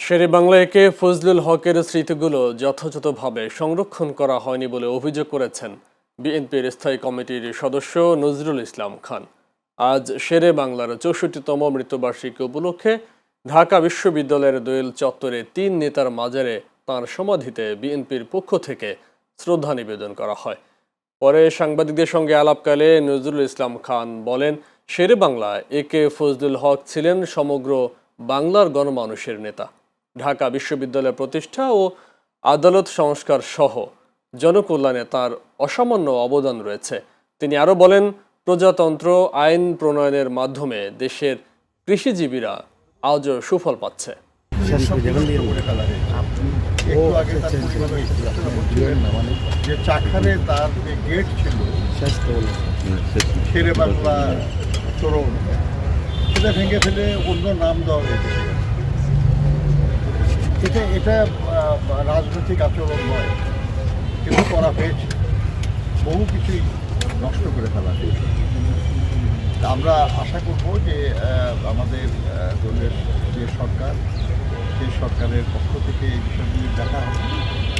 শেরেবাংলা একে ফজলুল হকের স্মৃতিগুলো যথাযথভাবে সংরক্ষণ করা হয়নি বলে অভিযোগ করেছেন বিএনপির স্থায়ী কমিটির সদস্য নজরুল ইসলাম খান। আজ শেরেবাংলার ৬৪তম মৃত্যুবার্ষিকী উপলক্ষে ঢাকা বিশ্ববিদ্যালয়ের দোয়েল চত্বরে ৩ নেতার মাজারে তাঁর সমাধিতে বিএনপির পক্ষ থেকে শ্রদ্ধা নিবেদন করা হয়। পরে সাংবাদিকদের সঙ্গে আলাপকালে নজরুল ইসলাম খান বলেন, শেরেবাংলা একে ফজলুল হক ছিলেন সমগ্র বাংলার গণমানুষের নেতা। ঢাকা বিশ্ববিদ্যালয় প্রতিষ্ঠা ও আদালত সংস্কার সহ জনকল্যাণে তার অসামান্য অবদান রয়েছে। তিনি আরও বলেন, প্রজাতন্ত্র আইন প্রণয়নের মাধ্যমে দেশের কৃষিজীবীরা আজও সুফল পাচ্ছে। যে চাখারে তার যে গেট ছিল শেরেবাংলা তোরণ, সেটা ভেঙে ফেলে অন্য নাম দেওয়া হয়েছে। এটা রাজনৈতিক আচরণ নয়, কিন্তু করা হয়েছে, বহু কিছুই নষ্ট করে ফেলা হয়েছে। আমরা আশা করব যে আমাদের দলের যে সরকার, সেই সরকারের পক্ষ থেকে এই বিষয়গুলি দেখা হবে।